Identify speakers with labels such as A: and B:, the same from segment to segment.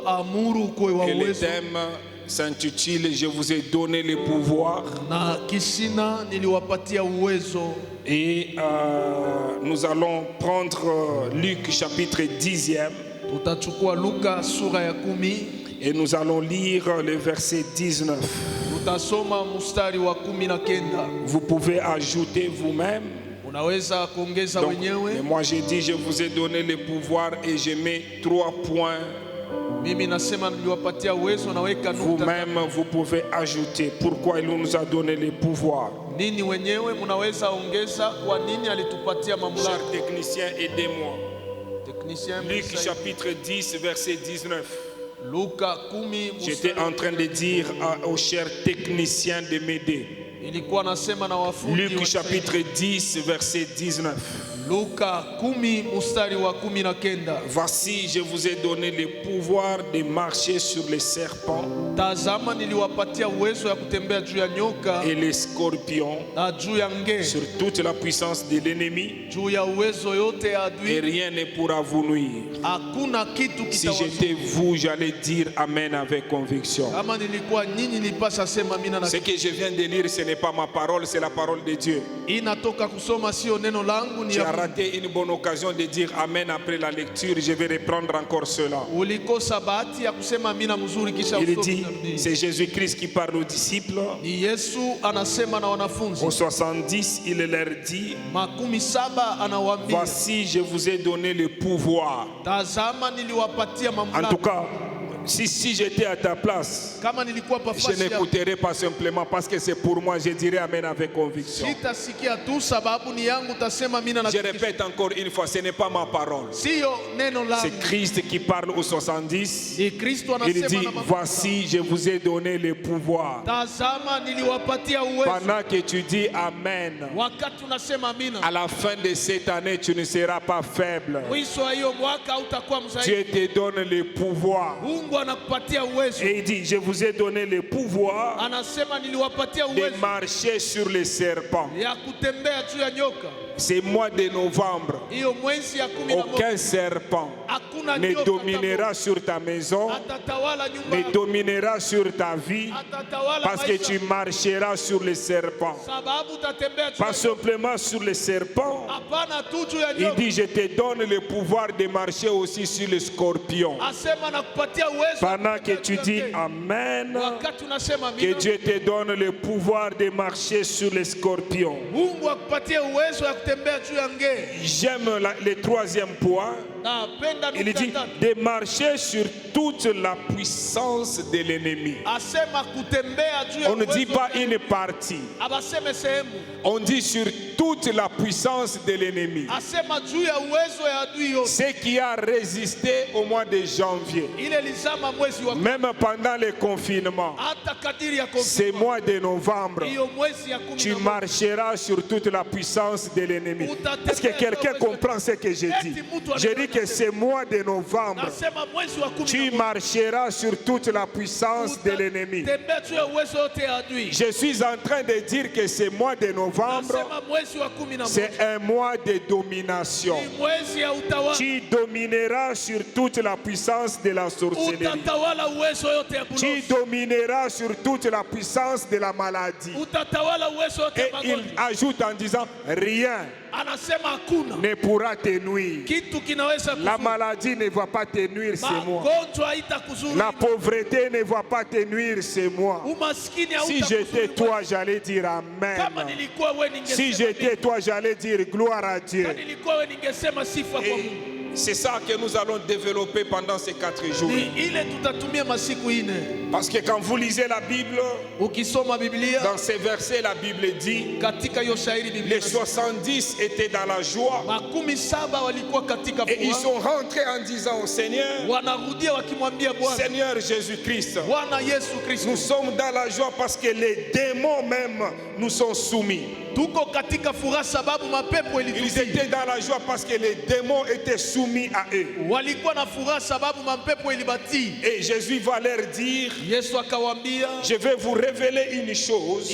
A: Et le thème s'intitule Je vous ai donné le pouvoir. Et nous allons prendre Luc chapitre 10e. Et nous allons lire le verset 19. Vous pouvez ajouter vous-même. Et moi j'ai dit je vous ai donné le pouvoir et je mets 3 points. Vous-même vous pouvez ajouter pourquoi il nous a donné le pouvoir. Cher technicien, aidez-moi. Luc chapitre 10 verset 19. J'étais en train de dire aux chers techniciens de m'aider. Luc chapitre 10 verset 19. Voici, je vous ai donné le pouvoir de marcher sur les serpents et les scorpions, sur toute la puissance de l'ennemi, et rien ne pourra vous nuire. Si j'étais vous, j'allais dire Amen avec conviction. Ce que je viens de lire, ce n'est pas ma parole, c'est la parole de Dieu. Tu as raté une bonne occasion de dire Amen après la lecture. Je vais reprendre encore cela. Il dit, c'est Jésus-Christ qui parle aux disciples. Au 70, il leur dit, voici, je vous ai donné le pouvoir. En tout cas, si j'étais à ta place, je n'écouterais pas simplement parce que c'est pour moi, je dirais Amen avec conviction. Je répète encore une fois, ce n'est pas ma parole. C'est Christ qui parle au 70. Il dit, voici, je vous ai donné le pouvoir. Pendant que tu dis Amen, à la fin de cette année, tu ne seras pas faible. Dieu te donne le pouvoir. Et il dit, je vous ai donné le pouvoir de marcher sur les serpents. C'est mois de novembre. Aucun serpent ne dominera sur ta maison, ne dominera sur ta vie, parce que tu marcheras sur les serpents. Pas simplement sur les serpents. Il dit, je te donne le pouvoir de marcher aussi sur les scorpions. Pendant que tu dis Amen, que Dieu te donne le pouvoir de marcher sur les scorpions. J'aime le 3e point. Il dit de marcher sur toute la puissance de l'ennemi. On ne dit pas une partie. On dit sur toute la puissance de l'ennemi. Ce qui a résisté au mois de janvier, même pendant le confinement, ce mois de novembre, tu marcheras sur toute la puissance de l'ennemi. Est-ce que quelqu'un comprend ce que je dis? Je dis que ce mois de novembre, tu marcheras sur toute la puissance de l'ennemi. Je suis en train de dire que ce mois de novembre, c'est un mois de domination. Tu domineras sur toute la puissance de la sorcellerie. Tu domineras sur toute la puissance de la maladie. Et il ajoute en disant, rien ne pourra te nuire. La maladie ne va pas te nuire, c'est moi. La pauvreté ne va pas te nuire, c'est moi. Si j'étais toi, j'allais dire Amen. Si j'étais toi, j'allais dire gloire à Dieu. C'est ça que nous allons développer pendant ces 4 jours. Parce que quand vous lisez la Bible, dans ces versets, la Bible dit, les 70 étaient dans la joie. Et ils sont rentrés en disant au Seigneur, Seigneur Jésus-Christ, nous sommes dans la joie parce que les démons même nous sont soumis. Ils étaient dans la joie parce que les démons étaient soumis soumis à eux. Et Jésus va leur dire, je vais vous révéler une chose.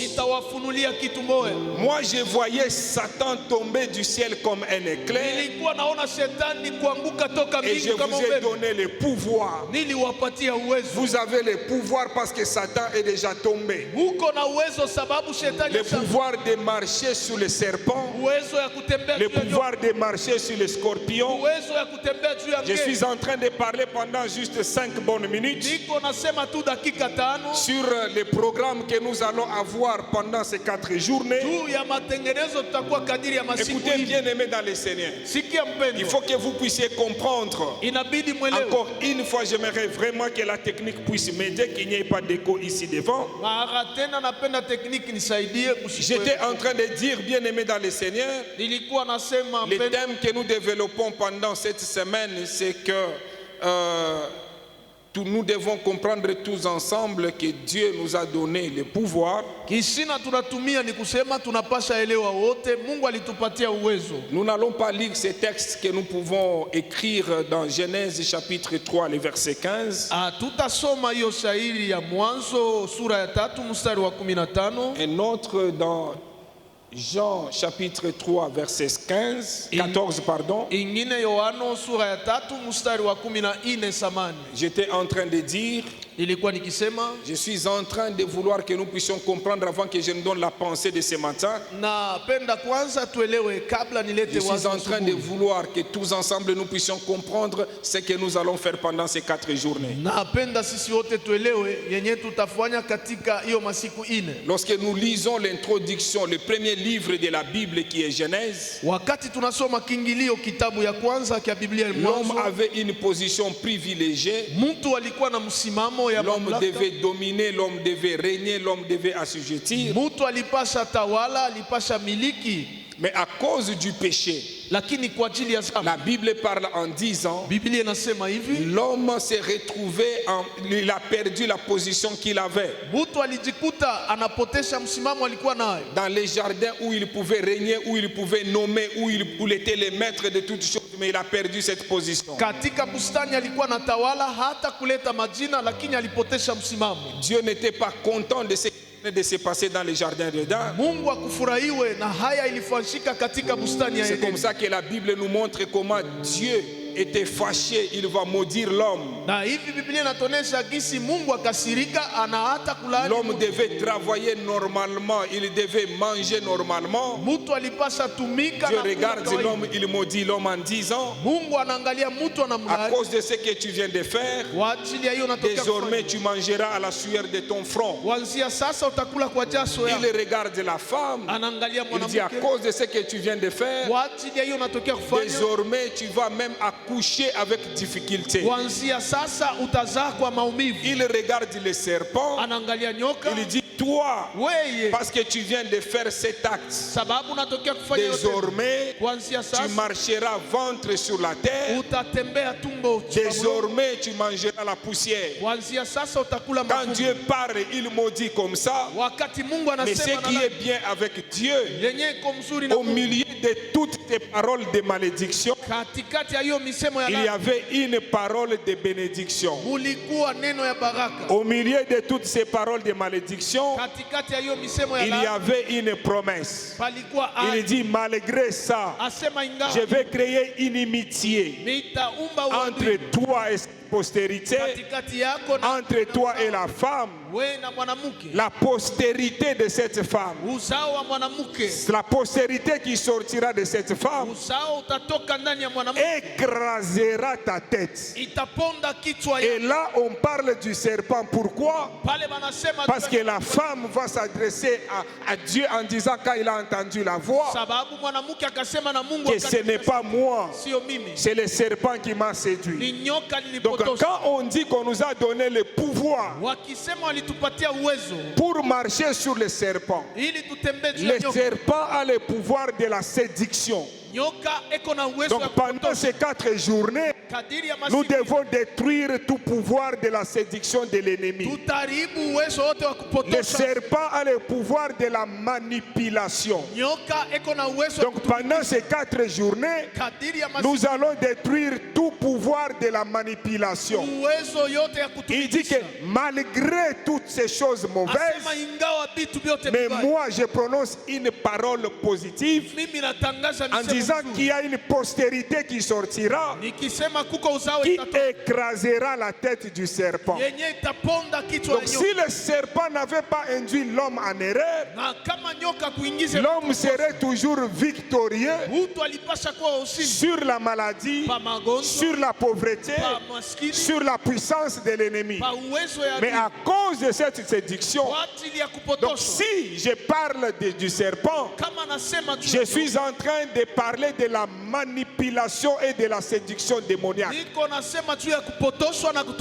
A: Moi je voyais Satan tomber du ciel comme un éclair. Et je vous ai donné le pouvoir. Vous avez le pouvoir parce que Satan est déjà tombé. Le pouvoir de marcher sur les serpents. Le pouvoir de marcher sur les scorpions. Je suis en train de parler pendant juste 5 bonnes minutes sur le programme que nous allons avoir pendant ces 4 journées. Écoutez, bien aimés dans le Seigneur, il faut que vous puissiez comprendre. Encore une fois, j'aimerais vraiment que la technique puisse m'aider, qu'il n'y ait pas d'écho ici devant. J'étais en train de dire, bien aimés dans le Seigneur, le thème que nous développons pendant cette semaine, c'est que nous devons comprendre tous ensemble que Dieu nous a donné le pouvoir. Nous n'allons pas lire ces textes que nous pouvons écrire dans Genèse chapitre 3, le verset 15. Un autre dans Jean chapitre 3 verset 14 pardon. J'étais en train de dire, je suis en train de vouloir que nous puissions comprendre avant que je ne donne la pensée de ce matin. Je suis en train de vouloir que tous ensemble nous puissions comprendre ce que nous allons faire pendant ces 4 journées. Lorsque nous lisons l'introduction, le premier livre de la Bible qui est Genèse, l'homme avait une position privilégiée. L'homme devait dominer, l'homme devait régner, l'homme devait assujettir. Mais à cause du péché, la Bible parle en disant, l'homme s'est retrouvé, il a perdu la position qu'il avait. Dans les jardins où il pouvait régner, où il pouvait nommer, où il était le maître de toutes choses, mais il a perdu cette position. Dieu n'était pas content de ce de se passer dans les jardins d'Éden. C'est comme ça que la Bible nous montre comment Dieu était fâché, il va maudire l'homme. L'homme devait travailler normalement, il devait manger normalement. Dieu regarde l'homme, il maudit l'homme en disant, à cause de ce que tu viens de faire, désormais tu mangeras à la sueur de ton front. Il regarde la femme, il dit, à cause de ce que tu viens de faire, désormais tu vas même accoucher avec difficulté. Il regarde le serpent, il dit, toi, parce que tu viens de faire cet acte, désormais tu marcheras ventre sur la terre, désormais tu mangeras la poussière. Quand Dieu parle, il maudit comme ça. Mais ce qui est bien avec Dieu, au milieu de toutes ces paroles de malédiction, il y avait une parole de bénédiction. Au milieu de toutes ces paroles de malédiction, il y avait une promesse. Il dit, malgré ça, je vais créer une inimitié entre toi et postérité, entre toi et la femme. La postérité de cette femme, la postérité qui sortira de cette femme écrasera ta tête. Et là on parle du serpent. Pourquoi? Parce que la femme va s'adresser à Dieu en disant, quand il a entendu la voix, que ce n'est pas moi, c'est le serpent qui m'a séduit. Donc quand on dit qu'on nous a donné le pouvoir pouvoir pour marcher sur les serpents. Le serpent a le pouvoir de la séduction. Donc pendant ces 4 journées, nous devons détruire tout pouvoir de la séduction de l'ennemi. Le serpent a le pouvoir de la manipulation. Donc pendant ces 4 journées, nous allons détruire tout pouvoir de la manipulation. Il dit que malgré toutes ces choses mauvaises, mais moi je prononce une parole positive en disant qu'il y a une postérité qui sortira, qui écrasera la tête du serpent. Donc si le serpent n'avait pas induit l'homme en erreur, l'homme serait toujours victorieux sur la maladie, sur la pauvreté, sur la puissance de l'ennemi. Mais à cause de cette séduction, donc si je parle du serpent, je suis en train de parler de la manipulation et de la séduction démoniaque.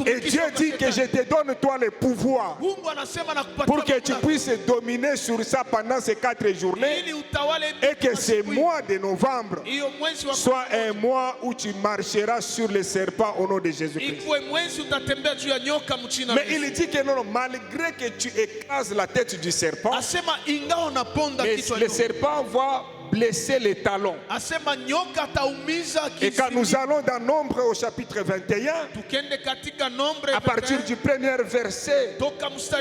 A: Et Dieu dit que je te donne toi le pouvoir pour que tu puisses dominer sur ça pendant ces 4 journées, et que ce mois de novembre soit un mois où tu marcheras sur les serpents au nom de Jésus-Christ. Mais il dit que non, malgré que tu écrases la tête du serpent, le serpent va blesser les talons. Et quand nous allons dans Nombre au chapitre 21, à partir du premier verset,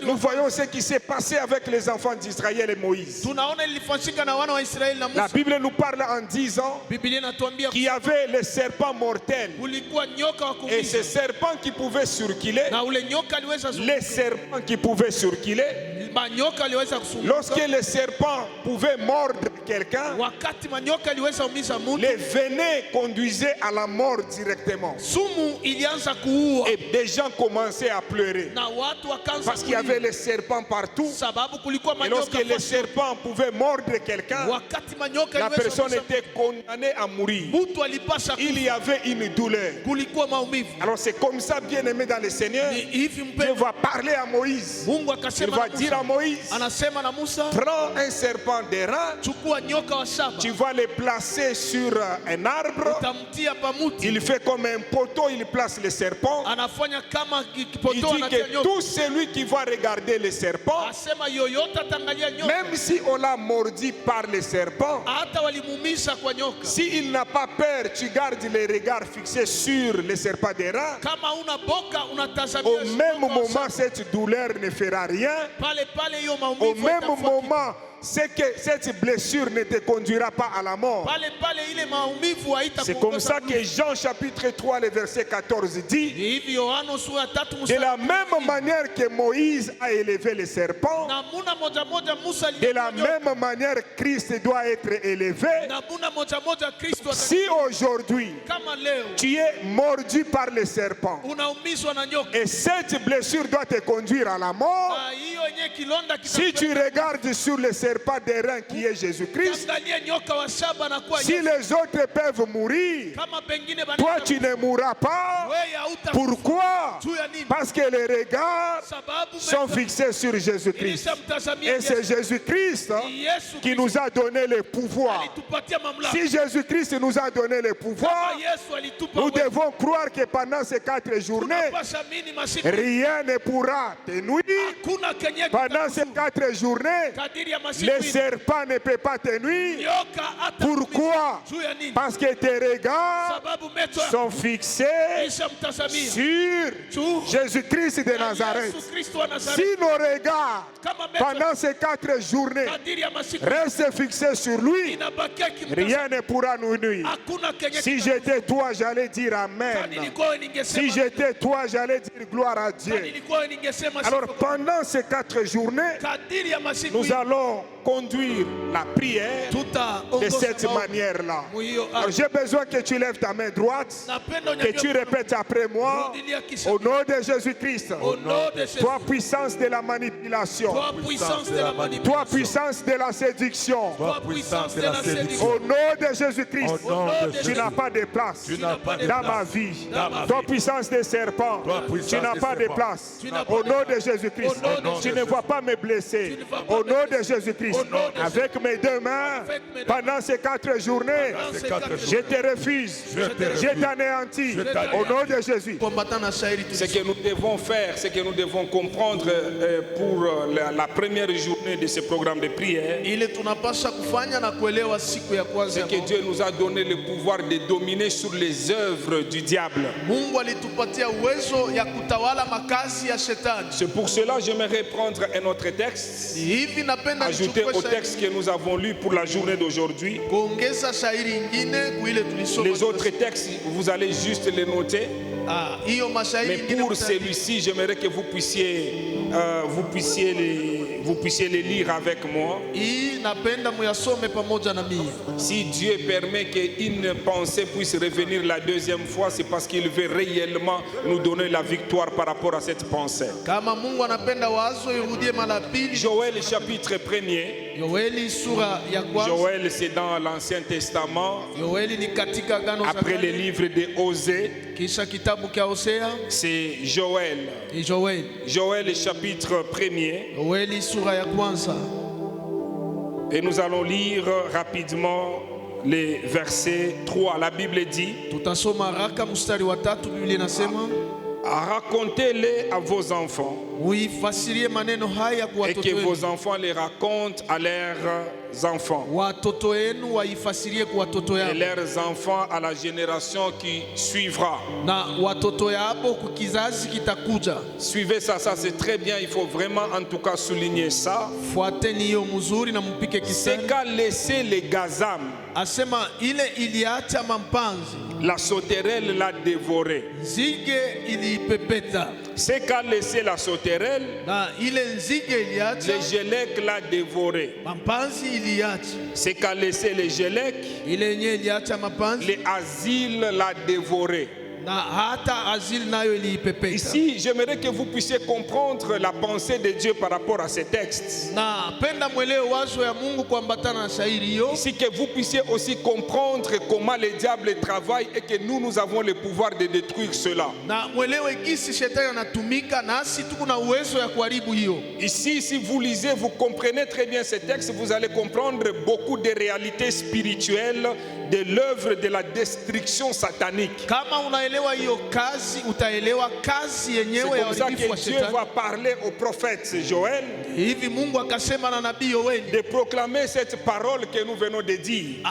A: nous voyons ce qui s'est passé avec les enfants d'Israël et Moïse. La Bible nous parle en disant qu'il y avait les serpents mortels. Et ces serpents qui pouvaient circuler, les serpents qui pouvaient circuler, lorsque les serpents pouvaient mordre quelqu'un, les venin conduisait à la mort directement. Et des gens commençaient à pleurer parce qu'il y avait les serpents partout. Et lorsque les serpents pouvaient mordre quelqu'un, la personne était condamnée à mourir. Il y avait une douleur. Alors c'est comme ça, bien aimé dans le Seigneur, Dieu va parler à Moïse. Il va dire à Moïse, prends un serpent d'airain, tu vas le placer sur un arbre. Il fait comme un poteau, il place le serpent. Il dit que tout celui qui va regarder le serpent, même si on l'a mordu par le serpent, s'il n'a pas peur, tu gardes les regards fixés sur le serpent d'airain. Au même moment, cette douleur ne fera rien. Au même moment, c'est que cette blessure ne te conduira pas à la mort. C'est comme ça que Jean chapitre 3, le verset 14 dit, de la même manière que Moïse a élevé le serpent, de la même manière Christ doit être élevé. Si aujourd'hui tu es mordu par le serpent et cette blessure doit te conduire à la mort, si tu regardes sur le serpent d'airain qui est Jésus-Christ, si les autres peuvent mourir, toi tu ne mourras pas. Pourquoi? Parce que les regards sont fixés sur Jésus-Christ. Et c'est Jésus-Christ qui nous a donné le pouvoir. Si Jésus-Christ nous a donné le pouvoir, nous devons croire que pendant ces 4 journées, rien ne pourra te nuire. Pendant ces 4 journées, le serpent ne peut pas te nuire. Pourquoi? Parce que tes regards sont fixés sur Jésus-Christ de Nazareth. Si nos regards pendant ces 4 journées restent fixés sur lui, rien ne pourra nous nuire. Si j'étais toi, j'allais dire Amen. Si j'étais toi, j'allais dire gloire à Dieu. Alors pendant ces 4 journées, nous allons conduire la prière de cette manière-là. J'ai besoin que tu lèves ta main droite, que tu répètes après moi, au nom de Jésus-Christ. Toi, puissance de la manipulation, toi, puissance de la séduction, au nom de Jésus-Christ, tu n'as pas de place dans ma vie. Toi, puissance des serpents, tu n'as pas de place. Au nom de Jésus-Christ, tu ne vas pas me blesser. Au nom de Jésus-Christ, avec mes deux mains, pendant ces 4 journées, je te refuse, je t'anéantis. Au nom de Jésus. Ce que nous devons faire, ce que nous devons comprendre pour la première journée de ce programme de prière, c'est que Dieu nous a donné le pouvoir de dominer sur les œuvres du diable. C'est pour cela que j'aimerais prendre un autre texte, ajouter au texte que nous avons lu pour la journée d'aujourd'hui. Les autres textes, vous allez juste les noter. Mais pour celui-ci, j'aimerais que vous puissiez les lire avec moi. Si Dieu permet qu'une pensée puisse revenir la deuxième fois, c'est parce qu'il veut réellement nous donner la victoire par rapport à cette pensée. Joël chapitre 1er. Joël, c'est dans l'Ancien Testament. Après les livres de Osée, c'est Joël. Joël chapitre 1er. Et nous allons lire rapidement les versets 3. La Bible dit: racontez-les à vos enfants et que vos enfants les racontent à leurs enfants et leurs enfants à la génération qui suivra. Suivez ça, c'est très bien. Il faut vraiment en tout cas souligner ça. C'est qu'a laissé les gazam, la sauterelle l'a dévoré. C'est qu'a laissé la sauterelle, le gélec l'a dévoré. C'est qu'a laissé le gélec, l'asile l'a dévoré. Ici, j'aimerais que vous puissiez comprendre la pensée de Dieu par rapport à ces textes. Ici, que vous puissiez aussi comprendre comment le diable travaille et que nous avons le pouvoir de détruire cela. Ici, si vous lisez, vous comprenez très bien ces textes, vous allez comprendre beaucoup de réalités spirituelles de l'œuvre de la destruction satanique. C'est comme ça que Dieu va parler au prophète Joël de proclamer cette parole que nous venons de dire.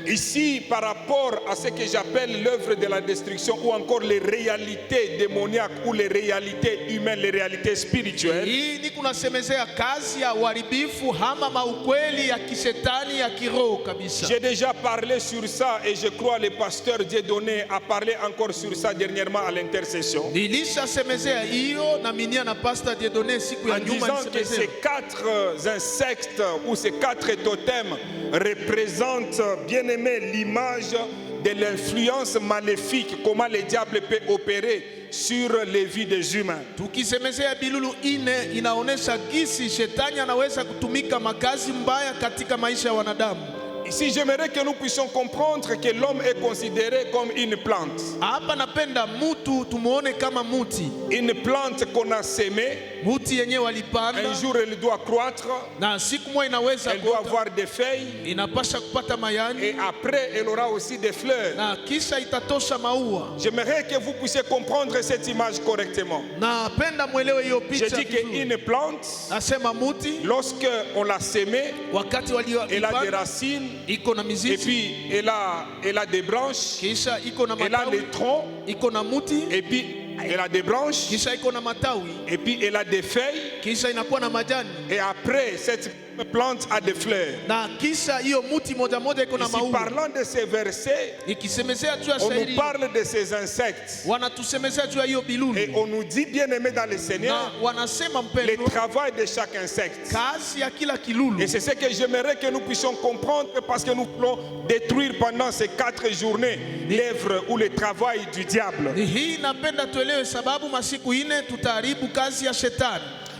A: Ici, par rapport à ce que j'appelle l'œuvre de la destruction ou encore les réalités démoniaques ou les réalités humaines, les réalités spirituelles, j'ai déjà parlé sur ça et je crois le pasteur Dieudonné a parlé encore sur ça dernièrement à l'intercession. En disant que ces 4 insectes ou ces 4 totems représentent, bien aimé, l'image de l'influence maléfique, comment le diable peut opérer sur les vies des humains. Ici, j'aimerais que nous puissions comprendre que l'homme est considéré comme une plante. Une plante qu'on a sémée. Un jour, elle doit croître. Elle doit avoir des feuilles. Et après, elle aura aussi des fleurs. J'aimerais que vous puissiez comprendre cette image correctement. J'ai dit qu'une plante, lorsque on l'a sémée, elle a des racines. Et puis elle a des branches, elle a des troncs, et puis elle a des branches, et puis elle a des feuilles, et après cette plante a des fleurs. Ici, parlant de ces versets, on nous parle de ces insectes. Et on nous dit, bien aimé dans le Seigneur, le travail de chaque insecte. Et c'est ce que j'aimerais que nous puissions comprendre, parce que nous voulons détruire pendant ces 4 journées l'œuvre ou le travail du diable.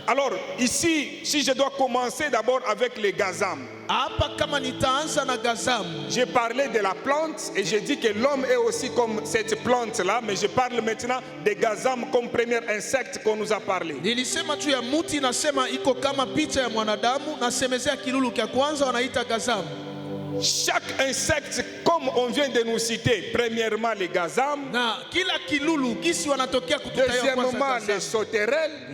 A: Alors ici, si je dois commencer d'abord avec les gazam. J'ai parlé de la plante et j'ai dit que l'homme est aussi comme cette plante-là, mais je parle maintenant des gazam comme premier insecte qu'on nous a parlé. Chaque insecte, comme on vient de nous citer, premièrement les gazam, deuxièmement les sauterelles,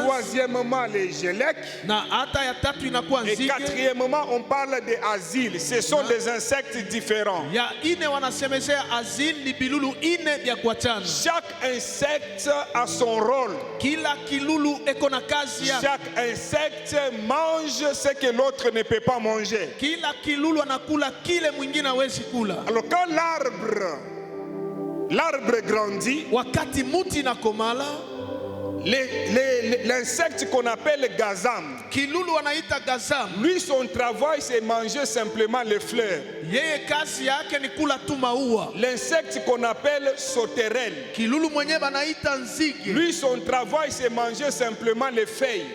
A: troisièmement les gélèques, et quatrièmement on parle des asiles. Ce sont des insectes différents. Chaque insecte a son rôle. Chaque insecte mange ce que l'autre ne peut pas manger. Alors quand l'arbre grandit, l'insecte qu'on appelle gazam, lui son travail c'est manger simplement les fleurs. L'insecte qu'on appelle sauterelle, lui son travail c'est manger simplement les feuilles.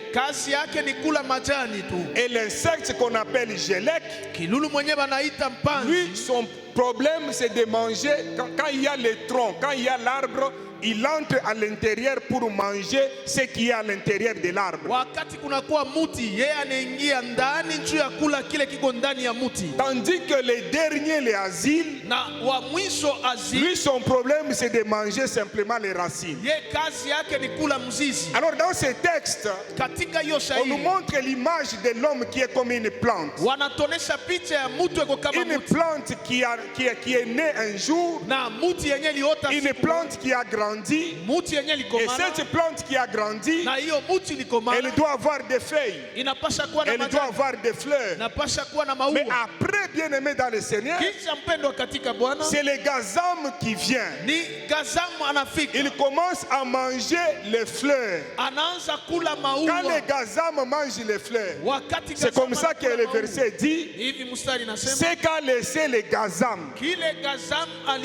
A: Et l'insecte qu'on appelle gélèque, lui son problème c'est de manger quand il y a le tronc, quand il y a l'arbre, il entre à l'intérieur pour manger ce qu'il y a à l'intérieur de l'arbre. Tandis que le dernier, les asiles, lui son problème c'est de manger simplement les racines. Alors dans ce texte, on nous montre l'image de l'homme qui est comme une plante. Une plante qui est née un jour, une plante qui a grandi. Et cette plante qui a grandi, elle doit avoir des feuilles, elle doit avoir des fleurs. Mais après, bien aimé dans le Seigneur, c'est le gazam qui vient. Il commence à manger les fleurs. Quand le gazam mange les fleurs, c'est comme ça que le verset dit, c'est qu'a laissé le gazam.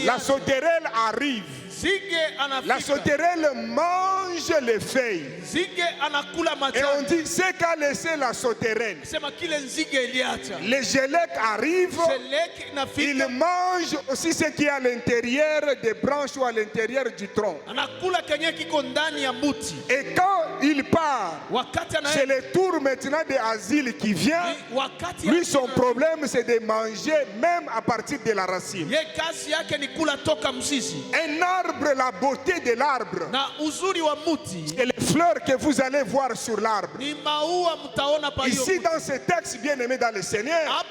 A: La sauterelle arrive. La sauterelle mange les feuilles. Et on dit, c'est qu'a laissé la sauterelle. Les gélèques arrivent. Ils mangent aussi ce qui est à l'intérieur des branches ou à l'intérieur du tronc. Et quand il part, c'est le tour maintenant de Asile qui vient. Lui, son problème, c'est de manger même à partir de la racine. Un arbre, la beauté de l'arbre, c'est les fleurs que vous allez voir sur l'arbre. Ici dans ce texte, bien aimé dans le Seigneur,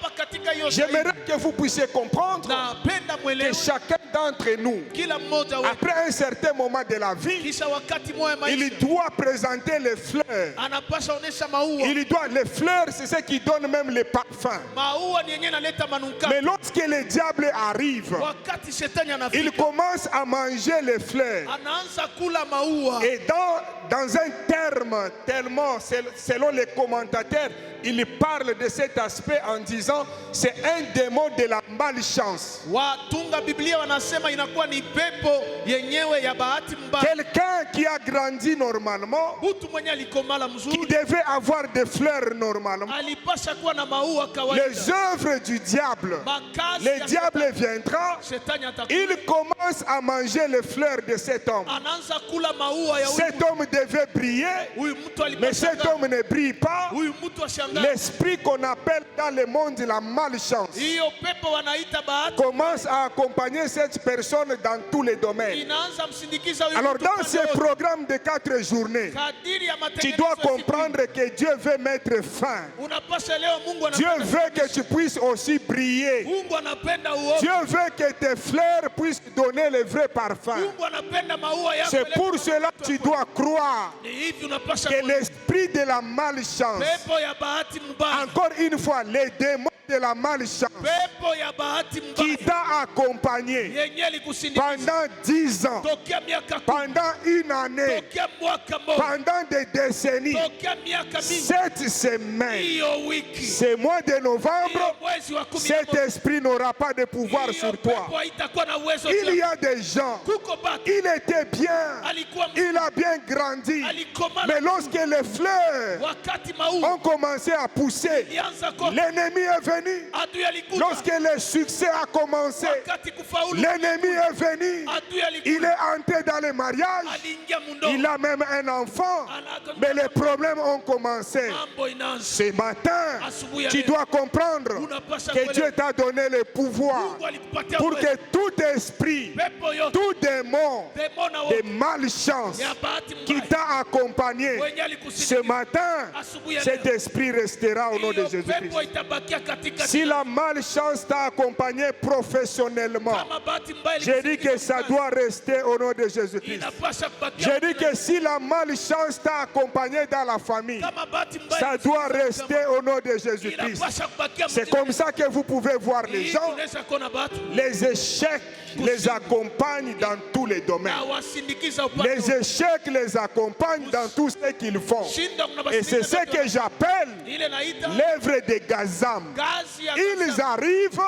A: j'aimerais que vous puissiez comprendre que chacun d'entre nous, après un certain moment de la vie, il doit présenter les fleurs. Les fleurs, c'est ce qui donne même les parfums. Mais lorsque le diable arrive, il commence à manger les fleurs. Et dans un terme, tellement, selon les commentateurs, il parle de cet aspect en disant c'est un démon de la malchance. Quelqu'un qui a grandi normalement, qui devait avoir des fleurs normalement, les œuvres du diable, le diable viendra, il commence à manger les fleurs de cet homme. Cet homme devait briller, mais cet homme ne brille pas. L'esprit qu'on appelle dans le monde la malchance commence à accompagner cette personne dans tous les domaines. Alors dans ce programme programme de 4 journées, tu dois comprendre que Dieu veut mettre fin. Dieu veut que tu puisses aussi briller. Dieu veut que tes fleurs puissent donner le vrai parfum. C'est pour cela que tu dois croire que l'esprit de la malchance, encore une fois, les démons de la malchance qui t'a accompagné pendant 10 ans, pendant une année, pendant des décennies, cette semaine, ce mois de novembre, cet esprit n'aura pas de pouvoir sur toi. Il y a des gens, il était bien, il a bien grandi, mais lorsque les fleurs ont commencé à pousser, l'ennemi est venu. Lorsque le succès a commencé, l'ennemi est venu. Il est entré dans le mariage. Il a même un enfant. Mais les problèmes ont commencé. Ce matin, tu dois comprendre que Dieu t'a donné le pouvoir pour que tout esprit, tout démon de malchance qui t'a accompagné, ce matin, cet esprit restera au nom de Jésus-Christ. Si la malchance t'a accompagné professionnellement, je dis que ça doit rester au nom de Jésus-Christ. Je dis que si la malchance t'a accompagné dans la famille, ça doit rester au nom de Jésus-Christ. C'est comme ça que vous pouvez voir les gens. Les échecs les accompagnent dans tous les domaines. Les échecs les accompagnent dans tout ce qu'ils font. Et c'est ce que j'appelle l'œuvre de Gazam. Ils arrivent,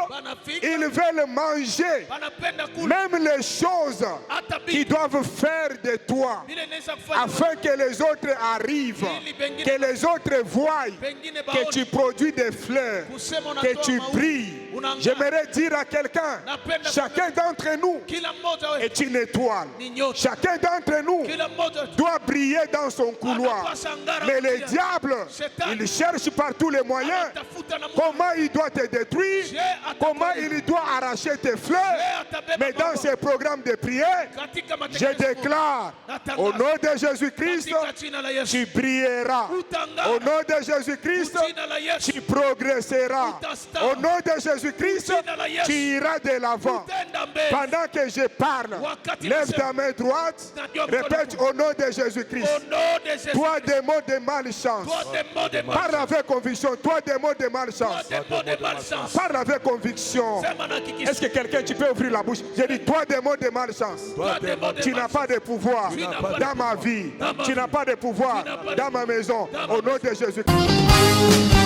A: ils veulent manger même les choses qu'ils doivent faire de toi, afin que les autres arrivent, que les autres voient que tu produis des fleurs, que tu brilles. J'aimerais dire à quelqu'un, chacun d'entre nous est une étoile. Chacun d'entre nous doit briller dans son couloir. Mais le diable, il cherche par tous les moyens comment il doit te détruire, comment il doit arracher tes fleurs. Mais dans ces programmes de prière, je déclare au nom de Jésus-Christ, tu brilleras. Au nom de Jésus-Christ, tu progresseras. Au nom de Jésus-Christ, tu iras de l'avant. Pendant que je parle, lève ta main droite, répète au nom de Jésus-Christ. Toi, démon de malchance, parle avec conviction. Toi, démon de malchance, parle avec conviction. Est-ce que quelqu'un, tu peux ouvrir la bouche? J'ai dit, toi, démon de malchance, tu n'as pas de pouvoir dans ma vie, tu n'as pas de pouvoir dans ma maison. Au nom de Jésus-Christ.